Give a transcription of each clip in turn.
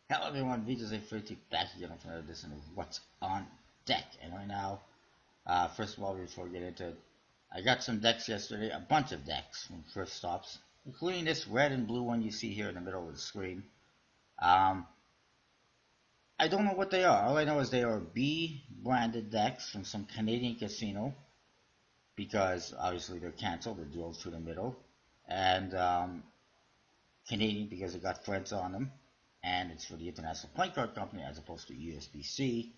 Hello everyone, VJ 30 back again for another edition of What's on Deck. And right now, first of all, before we get into it, I got some decks yesterday, a bunch of decks from First Stops, including this red and blue one you see here in the middle of the screen. Um, I don't know what they are. All I know is they are B branded decks from some Canadian casino because obviously they're canceled, they're duels through the middle. And Canadian because it got French on them, and it's for the International Playing Card Company as opposed to USBC.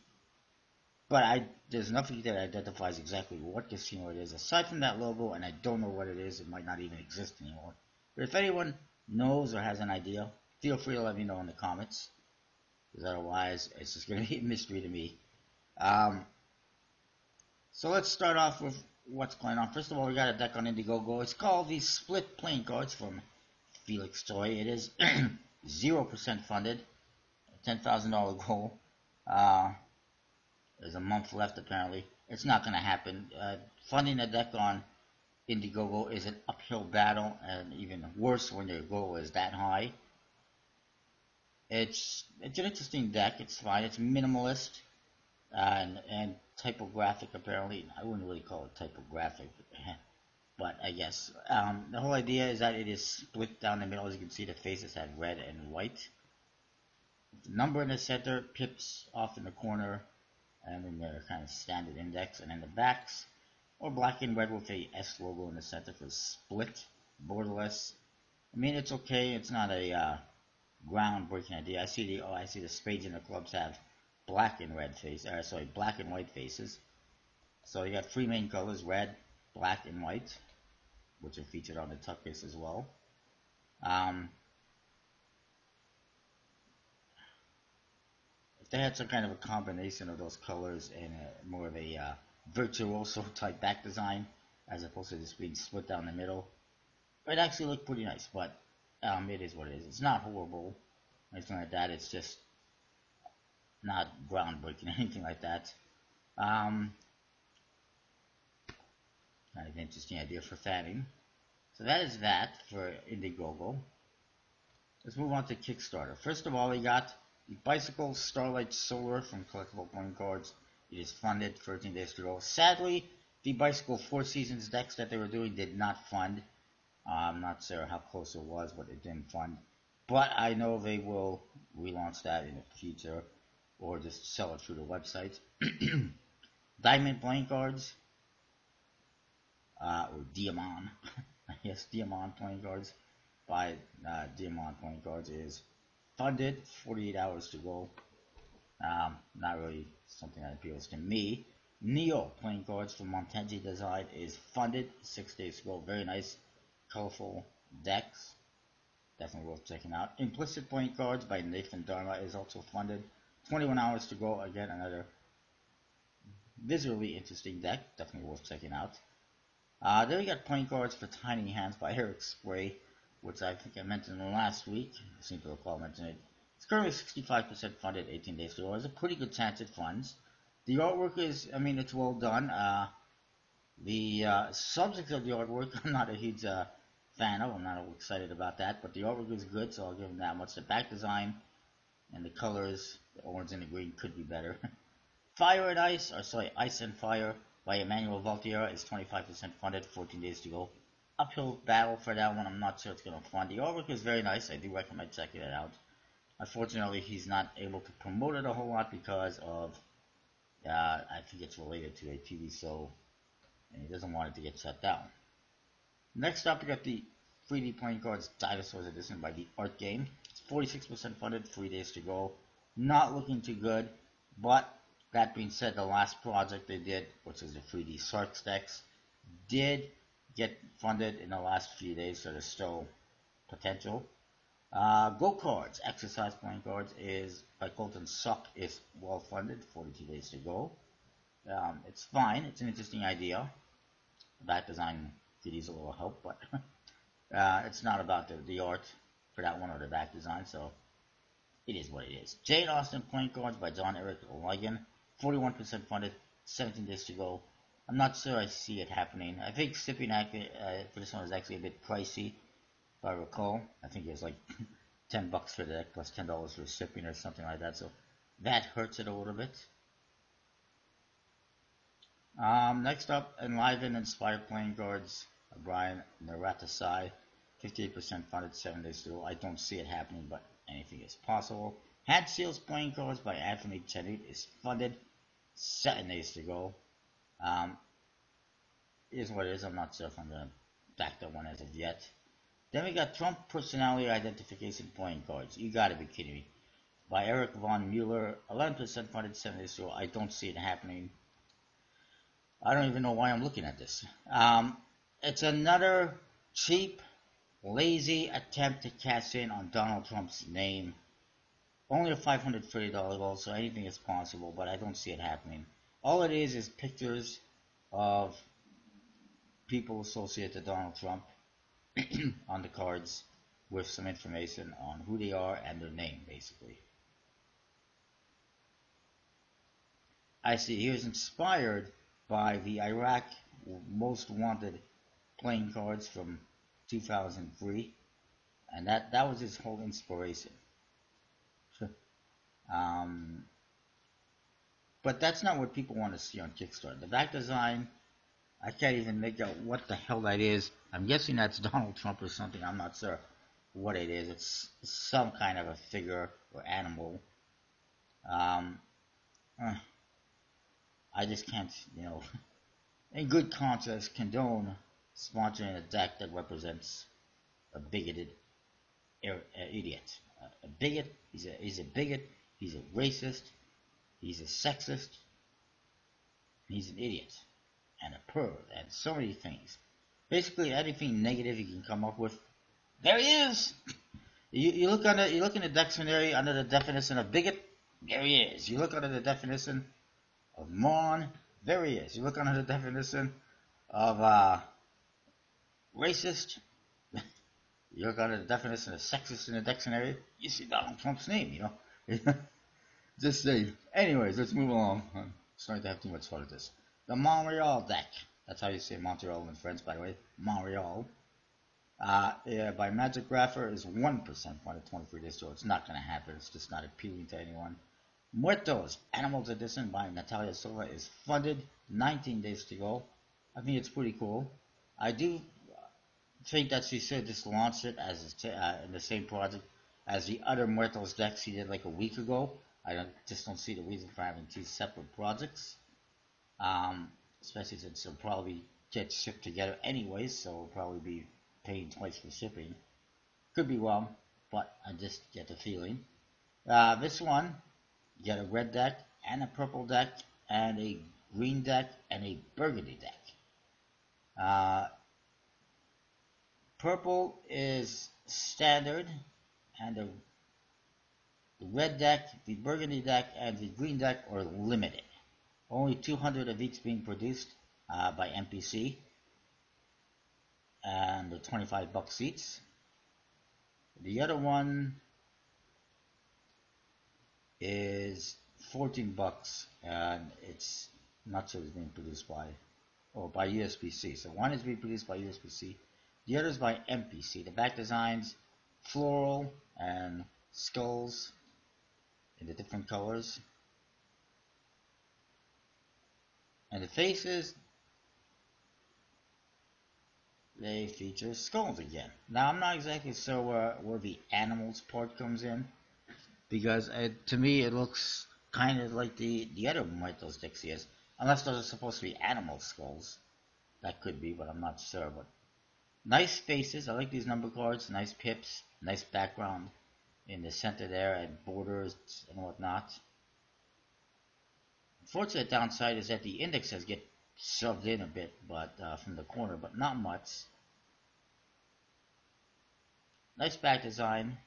But there's nothing that identifies exactly what casino it is aside from that logo, and I don't know what it is. It might not even exist anymore. But if anyone knows or has an idea, feel free to let me know in the comments, because otherwise it's just going to be a mystery to me. Um, so let's start off with what's going on. First of all, we got a deck on Indiegogo. It's called the Split Playing Cards from Felix Toy. It is 0% funded, $10,000 goal. There's a month left apparently. It's not going to happen. Funding a deck on Indiegogo is an uphill battle, and even worse when your goal is that high. It's an interesting deck. It's fine. It's minimalist and typographic apparently. I wouldn't really call it typographic, but I guess the whole idea is that it is split down the middle. As you can see, the faces have red and white. The number in the center, pips off in the corner, and then their kind of standard index, and then the backs or black and red with a S logo in the center for split, borderless. I mean, it's okay. It's not a groundbreaking idea. I see the spades and the clubs have black and red face, black and white faces. So you got three main colors: red, black, and white, which are featured on the tuck case as well. Um, if they had some kind of a combination of those colors and more of a virtuoso type back design, as opposed to just being split down the middle, it actually looked pretty nice. But it is what it is. It's not horrible, anything like that. It's just not groundbreaking or anything like that. Um, Kind of an interesting idea for fanning. So that is that for Indiegogo. Let's move on to Kickstarter. First of all, we got the Bicycle Starlight Solar from Collectible Playing Cards. It is funded 13 days to go. Sadly, the Bicycle Four Seasons decks that they were doing did not fund. I'm not sure how close it was, but it didn't fund. But I know they will relaunch that in the future or just sell it through the website. Diamond Playing Cards, or Diamond. Yes, Diamond Playing Cards by Diamond Playing Cards is funded, 48 hours to go. Not really something that appeals to me. Neo Playing Cards from Montenji Design is funded, 6 days to go. Very nice, colorful decks. Definitely worth checking out. Implicit Playing Cards by Nathan Dharma is also funded, 21 hours to go. Again, another visually interesting deck. Definitely worth checking out. Then we got Playing Cards for Tiny Hands by Eric Spray, which I think I mentioned last week. I seem to recall mentioning it. It's currently 65% funded, 18 days to go. There's a pretty good chance it funds. The artwork is, I mean, it's well done. The subject of the artwork, I'm not a huge fan of. I'm not excited about that, but the artwork is good, so I'll give them that much. The back design and the colors, the orange and the green, could be better. Fire and Ice, or sorry, Ice and Fire by Emmanuel Valtiera is 25% funded, 14 days to go. Uphill battle for that one. I'm not sure it's going to fund. The artwork is very nice. I do recommend checking it out. Unfortunately, he's not able to promote it a whole lot because of, I think it's related to a TV show, and he doesn't want it to get shut down. Next up, we got the 3D Playing Cards Dinosaurs Edition by the Art Game. It's 46% funded, 3 days to go. Not looking too good, but that being said, the last project they did, which is the 3D Sharks decks, did get funded in the last few days, so there's still potential. Go Cards, Exercise Playing Cards, is by Colton Suck, is well funded, 42 days to go. It's fine, it's an interesting idea. The back design could use a little help, but it's not about the art for that one or the back design, so it is what it is. Jane Austen Playing Cards by John Eric Ligon, 41% funded, 17 days to go. I'm not sure I see it happening. I think shipping for this one is actually a bit pricey, if I recall. I think it was like $10 for the deck plus $10 for shipping or something like that. So that hurts it a little bit. Next up, Enliven Inspired playing cards. Brian Naratasai, 58% funded, 7 days to go. I don't see it happening, but anything is possible. Hand Seals playing cards by Anthony Cheney is funded, 7 days to go. Is what it is. I'm not sure if I'm going to back that one as of yet. Then we got Trump Personality Identification playing cards. You gotta be kidding me. By Eric Von Mueller, 11% funded, 7 days to go. I don't see it happening. I don't even know why I'm looking at this. It's another cheap, lazy attempt to cash in on Donald Trump's name. Only a $530 goal, so anything is possible, but I don't see it happening. All it is pictures of people associated to Donald Trump on the cards with some information on who they are and their name, basically. I see he was inspired by the Iraq Most Wanted playing cards from 2003, and that was his whole inspiration. But that's not what people want to see on Kickstarter. The back design, I can't even make out what the hell that is. I'm guessing that's Donald Trump or something. I'm not sure what it is. It's some kind of a figure or animal. I just can't, in good conscience, condone sponsoring a deck that represents a bigoted idiot. A bigot. He's a bigot. He's a racist. He's a sexist. He's an idiot and a perv and so many things. Basically, anything negative you can come up with, there he is. You look in the dictionary under the definition of bigot, there he is. You look under the definition of moron, there he is. You look under the definition of racist, you look under the definition of sexist in the dictionary, you see Donald Trump's name, Just say. Anyways, let's move along. I'm starting to have too much fun with this. The Montreal deck. That's how you say Montreal and French, by the way. Montreal. By Magic Grapher is 1% funded, 23 days, so it's not going to happen. It's just not appealing to anyone. Muertos, Animals Edition by Natalia Silva is funded, 19 days to go. I think it's pretty cool. I do think that she should just launch it as in the same project as the other Muertos decks she did like a week ago. I just don't see the reason for having two separate projects. Especially since they'll probably get shipped together anyways, so we'll probably be paying twice for shipping. Could be wrong, but I just get the feeling. This one, you get a red deck, and a purple deck, and a green deck, and a burgundy deck. Purple is standard, and the red deck, the burgundy deck, and the green deck are limited. Only 200 of each being produced by MPC, and they're $25 each. The other one is $14, and it's not sure it's being produced by USPC. So one is being produced by USPC, the other is by MPC. The back designs, floral and skulls in the different colors. And the faces, they feature skulls again. Now, I'm not exactly sure where the animals part comes in, because to me it looks kind of like the other Muertos decks he has. Unless those are supposed to be animal skulls. That could be, but I'm not sure. But nice faces. I like these number cards. Nice pips. Nice background in the center there and borders and whatnot. Unfortunate downside is that the indexes get shoved in a bit, but from the corner, but not much. Nice back design.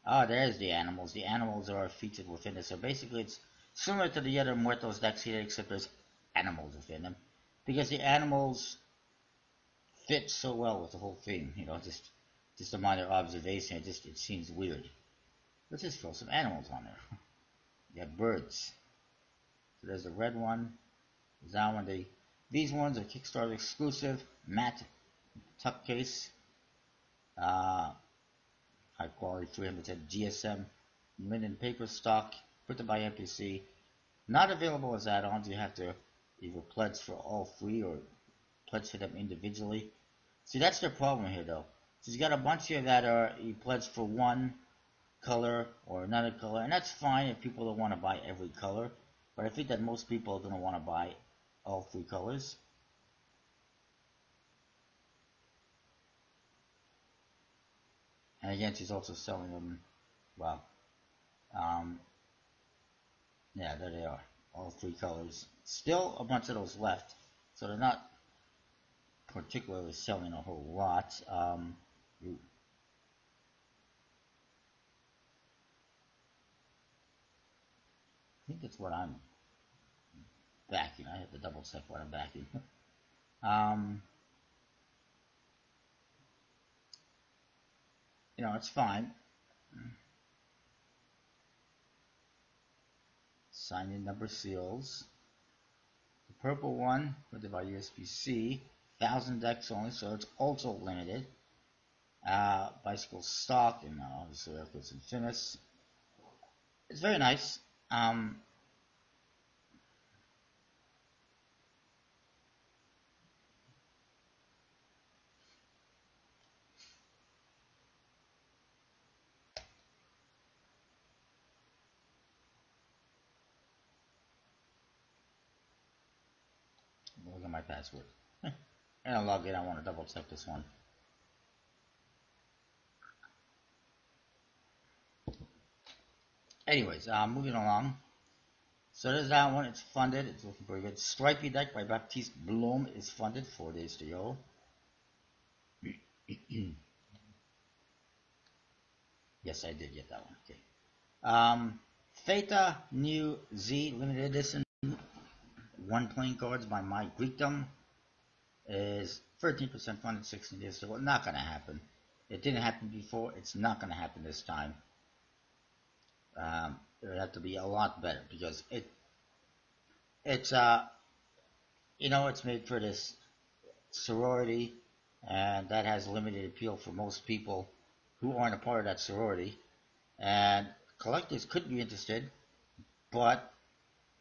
Oh, there's the animals. The animals are featured within it. So basically, it's similar to the other Muertos decks here, except there's animals within them, because the animals fit so well with the whole thing. Just a minor observation. It seems weird. Let's just throw some animals on there. You have birds. So there's the red one. There's that one. These ones are Kickstarter exclusive, matte tuck case. high quality 310 GSM linen paper stock, printed by MPC. Not available as add-ons. You have to either pledge for all three or pledge for them individually. See, that's the problem here, though. So you got a bunch here that are you pledge for one color or another color, and that's fine if people don't want to buy every color. But I think that most people are going to want to buy all three colors. And again, she's also selling them, well, yeah, there they are, all three colors. Still a bunch of those left, so they're not particularly selling a whole lot. I think that's what I'm backing. I have to double check what I'm backing. It's fine. Sign in number seals. The purple one, printed by USPC, 1,000 decks only, so it's also limited. Bicycle stock, and obviously Hercules and Finis. It's very nice. Look at my password. And I'll log in. I want to double check this one. Anyways, moving along. So there's that one. It's funded. It's looking pretty good. Stripey deck by Baptiste Bloom is funded. 4 days to go. Yes, I did get that one. Okay. Theta New Z limited edition. 1 playing cards by My Greekdom is 13% funded. 16 days to go. Not going to happen. It didn't happen before. It's not going to happen this time. It would have to be a lot better because it's it's made for this sorority, and that has limited appeal for most people who aren't a part of that sorority. And collectors could be interested, but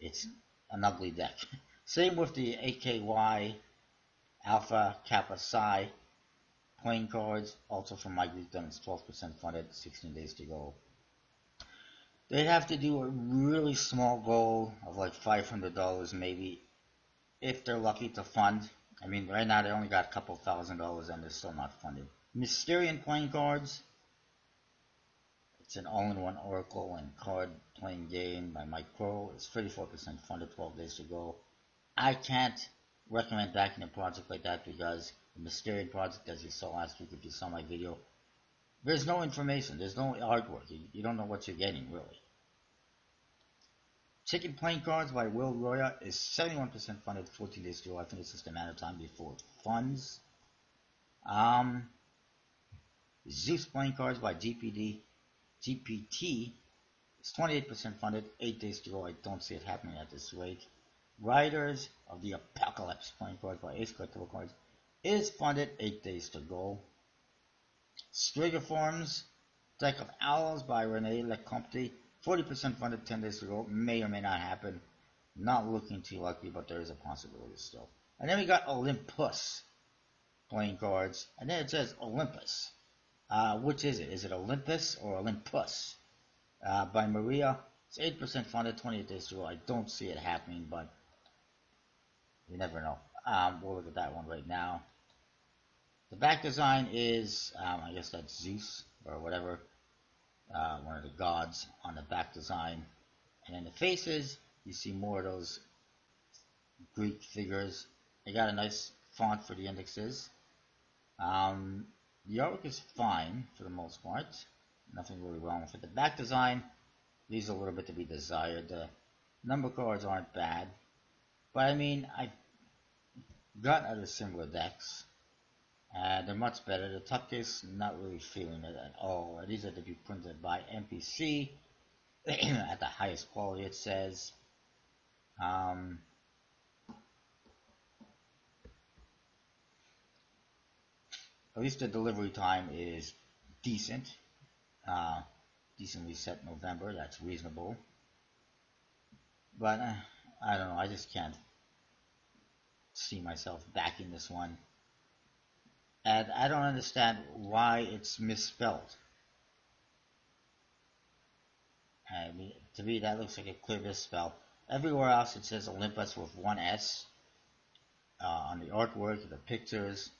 it's an ugly deck. Same with the AKY Alpha Kappa Psi playing cards, also from My Greekdom. It's 12% funded. 16 days to go. They have to do a really small goal of like $500 maybe, if they're lucky to fund. I mean, right now they only got a couple $1,000 and they're still not funded. Mysterian playing cards. It's an all-in-one Oracle and card playing game by Mike Crow. It's 34% funded, 12 days to go. I can't recommend backing a project like that because the Mysterian project, as you saw last week if you saw my video, there's no information, there's no artwork. You don't know what you're getting, really. Chicken playing cards by Will Roya is 71% funded, 14 days to go. I think it's just a matter of time before it funds. Zeus playing cards by GPT is 28% funded, 8 days to go. I don't see it happening at this rate. Riders of the Apocalypse playing cards by Ace Collectible Cards is funded, 8 days to go. Strigoforms, Deck of Owls by Rene Lecomte, 40% funded, 10 days to go. May or may not happen. Not looking too likely, but there is a possibility still. And then we got Olympus playing cards. And then it says Olympus. Which is it? Is it Olympus or Olympus? By Maria. It's 8% funded, 28 days to go. I don't see it happening, but you never know. We'll look at that one right now. The back design is, I guess that's Zeus or whatever. One of the gods on the back design. And then the faces, you see more of those Greek figures. They got a nice font for the indexes. The artwork is fine for the most part. Nothing really wrong with it. The back design leaves a little bit to be desired. The number cards aren't bad. But I mean, I've gotten other similar decks. They're much better. The tuck case, not really feeling it at all. These are to be printed by MPC at the highest quality, it says. At least the delivery time is decent. Uh, Decently set November. That's reasonable. But I don't know. I just can't see myself backing this one. And I don't understand why it's misspelled. I mean, to me, that looks like a clear misspell. Everywhere else, it says Olympus with one S on the artwork, the pictures,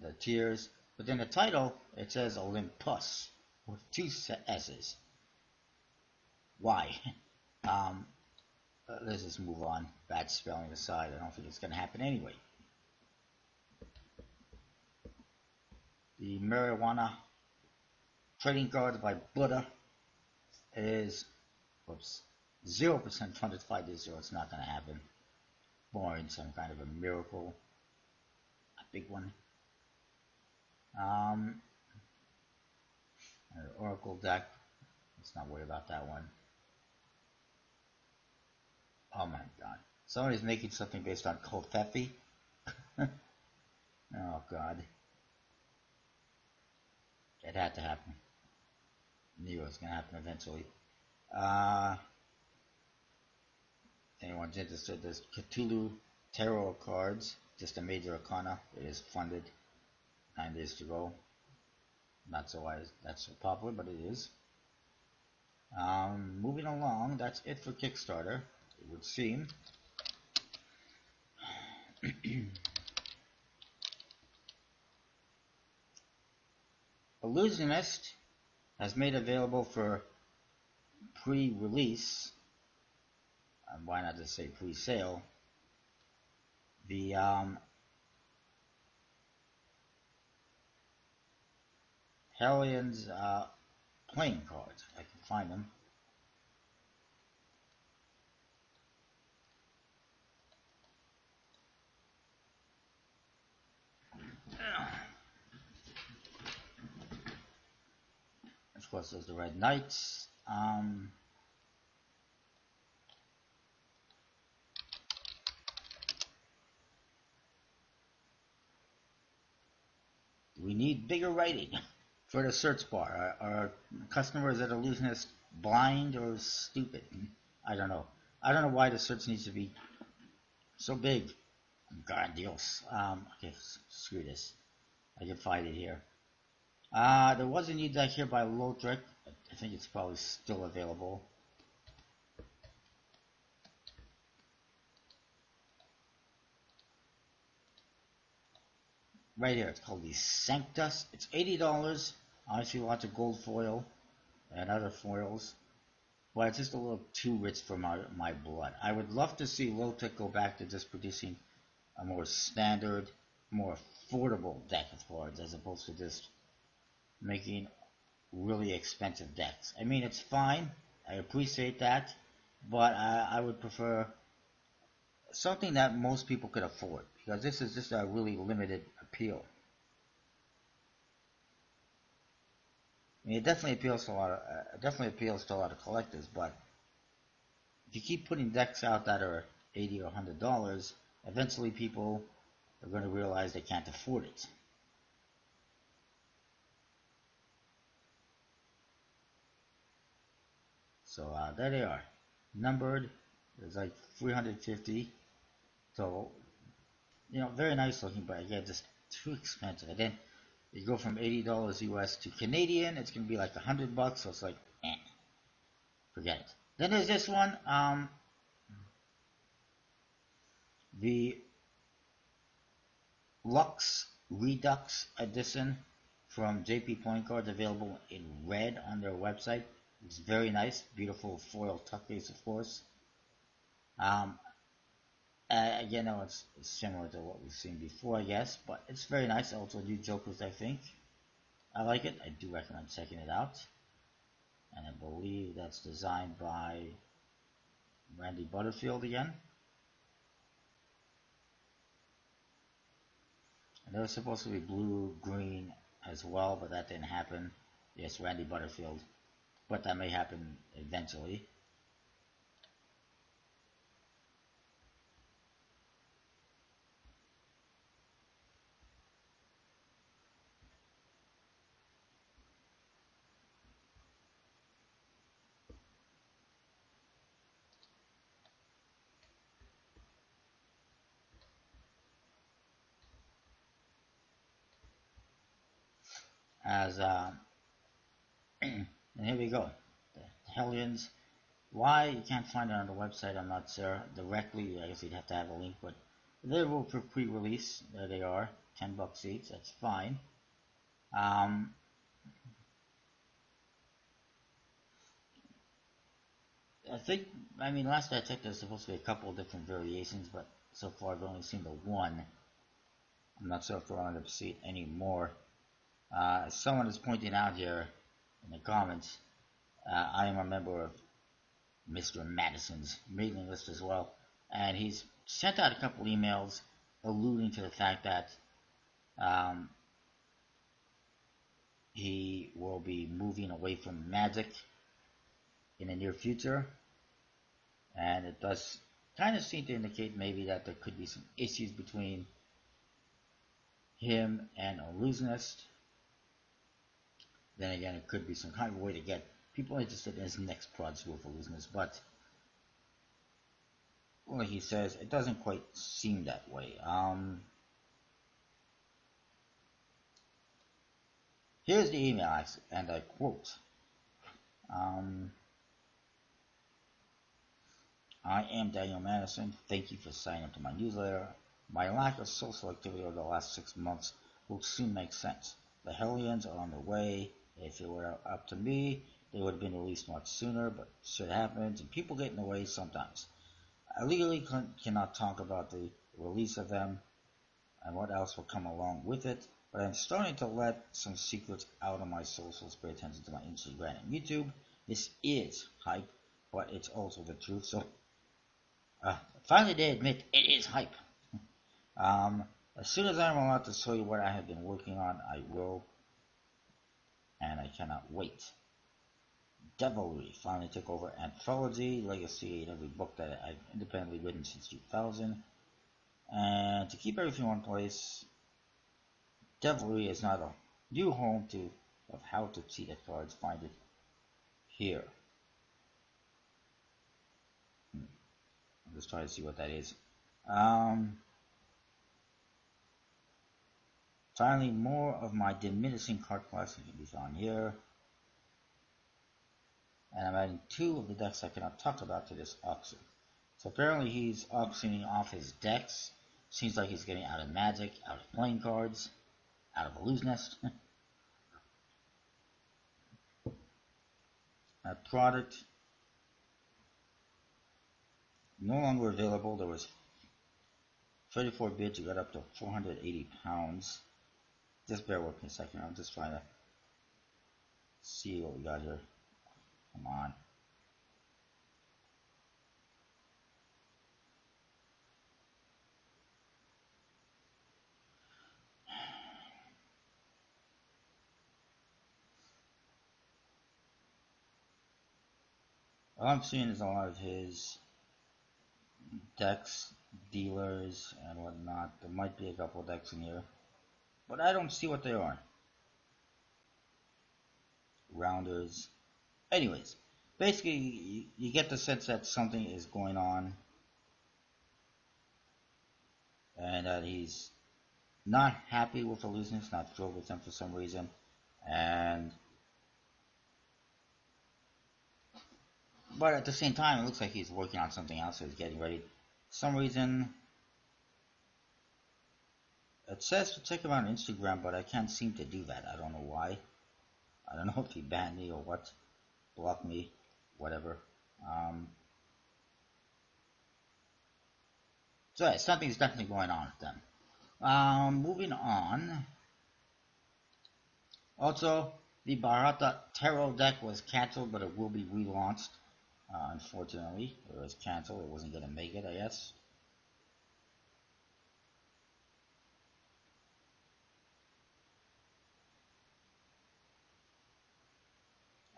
the tiers. But in the title, it says Olympus with two S's. Why? Um, let's just move on. Bad spelling aside, I don't think it's going to happen anyway. The marijuana trading card by Buddha is, whoops, 0% funded 5 days ago. It's not going to happen. Boring, some kind of a miracle. A big one. Oracle deck. Let's not worry about that one. Oh my god. Somebody's making something based on Kofefi. Oh god. It had to happen. Knew it was going to happen eventually. Anyone's interested, there's Cthulhu Tarot cards, just a major arcana. It is funded. 9 days to go. Not so wise, that's so popular, but it is. Moving along, that's it for Kickstarter, it would seem. Illusionist has made available for pre-release, why not just say pre-sale, the Hellions playing cards. I can find them. Of course, there's the Red Knights. We need bigger writing for the search bar. Are customers at Illusionist blind or stupid? I don't know. I don't know why the search needs to be so big. Grandiose. Okay, screw this. I can find it here. There was a new deck here by Lothric. I think it's probably still available. Right here, it's called the Sanctus. It's $80. Honestly, lots of gold foil and other foils. But it's just a little too rich for my blood. I would love to see Lothric go back to just producing a more standard, more affordable deck of cards as opposed to just making really expensive decks. I mean, it's fine. I appreciate that. But I would prefer something that most people could afford, because this is just a really limited appeal. I mean, it definitely appeals to a lot of collectors, but if you keep putting decks out that are $80 or $100, eventually people are going to realize they can't afford it. So there they are, numbered. There's like 350. So very nice looking, but again, just too expensive. And then you go from $80 US to Canadian, it's gonna be like $100, so it's like, forget it. Then there's this one, the Lux Redux edition from JP Playing Cards, available in red on their website. It's very nice, beautiful foil tuck case, of course. Again, no, it's similar to what we've seen before, I guess, but it's very nice. Also, new Jokers, I think. I like it. I do recommend checking it out. And I believe that's designed by Randy Butterfield again. And there was supposed to be blue, green as well, but that didn't happen. Yes, Randy Butterfield. But that may happen eventually. as and here we go. The Hellions. Why you can't find it on the website, I'm not sure directly. I guess you'd have to have a link, but they're for pre-release. There they are, $10 each. That's fine. Um, I think, I mean, last I checked, there's supposed to be a couple of different variations, but so far I've only seen the one. I'm not sure if we're going to see it anymore. Someone is pointing out here in the comments, I am a member of Mr. Madison's mailing list as well, and he's sent out a couple emails alluding to the fact that um, he will be moving away from Magic in the near future, and it does kind of seem to indicate maybe that there could be some issues between him and Illusionist. Then again, it could be some kind of way to get people interested in his next project with Illusionist, but like he says, it doesn't quite seem that way. Here's the email, and I quote, um, I am Daniel Madison. Thank you for signing up to my newsletter. My lack of social activity over the last 6 months will soon make sense. The Hellions are on the way. If it were up to me, they would have been released much sooner, but shit happens, and people get in the way sometimes. I legally cannot talk about the release of them and what else will come along with it, but I'm starting to let some secrets out on my socials. Pay attention to my Instagram and YouTube. This is hype, but it's also the truth. So, finally they admit it is hype. Um, as soon as I'm allowed to show you what I have been working on, I will, and I cannot wait. Devilry finally took over Anthology, Legacy, and every book that I've independently written since 2000. And to keep everything in one place, Devilry is not a new home of how to cheat at cards. Find it here. I'm just trying to see what that is. Finally, more of my diminishing card collection can be found here. And I'm adding 2 of the decks I cannot talk about to this auction. So apparently he's auctioning off his decks. Seems like he's getting out of Magic, out of playing cards, out of Illusionist. That product no longer available. There was 34 bids. You got up to 480 pounds. Just bear with me a second. I'm just trying to see what we got here. Come on. All I'm seeing is a lot of his decks, dealers, and whatnot. There might be a couple of decks in here, but I don't see what they are. Rounders. Anyways, basically, you get the sense that something is going on, and that he's not happy with Illusionist, not thrilled with them for some reason, and but at the same time, it looks like he's working on something else. So he's getting ready. For some reason, it says to check him out on Instagram, but I can't seem to do that. I don't know why. I don't know if he banned me or what, blocked me, whatever. So yeah, something's definitely going on with them. Moving on. Also, the Bharata Tarot deck was cancelled, but it will be relaunched. Unfortunately, it was cancelled. It wasn't going to make it, I guess.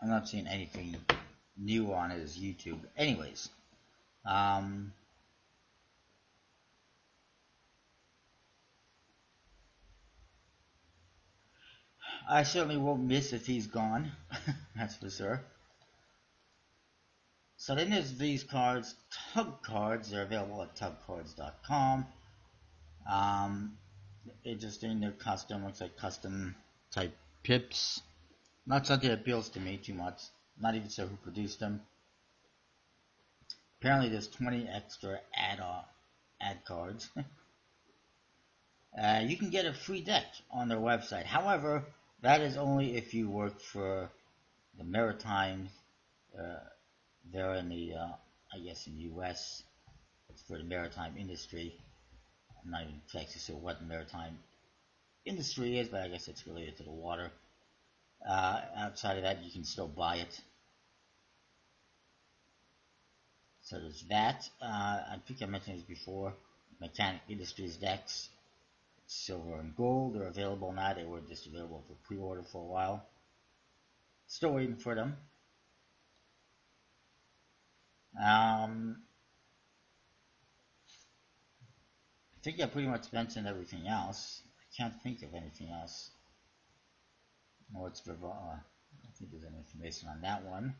I'm not seeing anything new on his YouTube. Anyways, I certainly won't miss if he's gone. That's for sure. So then there's these cards, Tug Cards. They're available at tugcards.com. Interesting. They're custom. Looks like custom type Pips. Not something that appeals to me too much. Not even sure who produced them. Apparently there's 20 extra ad cards. You can get a free deck on their website. However, that is only if you work for the Maritime. Uh, they're in the, I guess, in the U.S. It's for the maritime industry. I'm not even exactly sure what the maritime industry is, but I guess it's related to the water. Outside of that, you can still buy it. So there's that. I think I mentioned this before. Mechanic Industries decks, silver and gold, are available now. They were just available for pre-order for a while. Still waiting for them. I think I pretty much mentioned everything else. I can't think of anything else. No, it's I don't think there's any information on that one.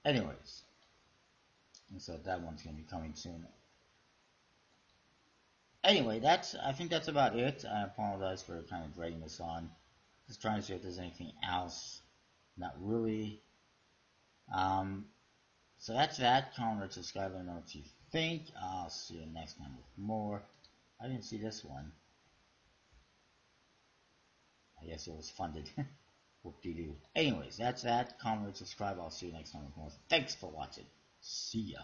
Anyways, so that one's gonna be coming soon. Anyway, I think that's about it. I apologize for kind of dragging this on. Just trying to see if there's anything else. Not really. Um, so that's that. Comment, rate, subscribe, let me know what you think. I'll see you next time with more. I didn't see this one. I guess it was funded. Whoop-de-doo. Anyways, that's that. Comment, rate, subscribe. I'll see you next time with more. Thanks for watching. See ya.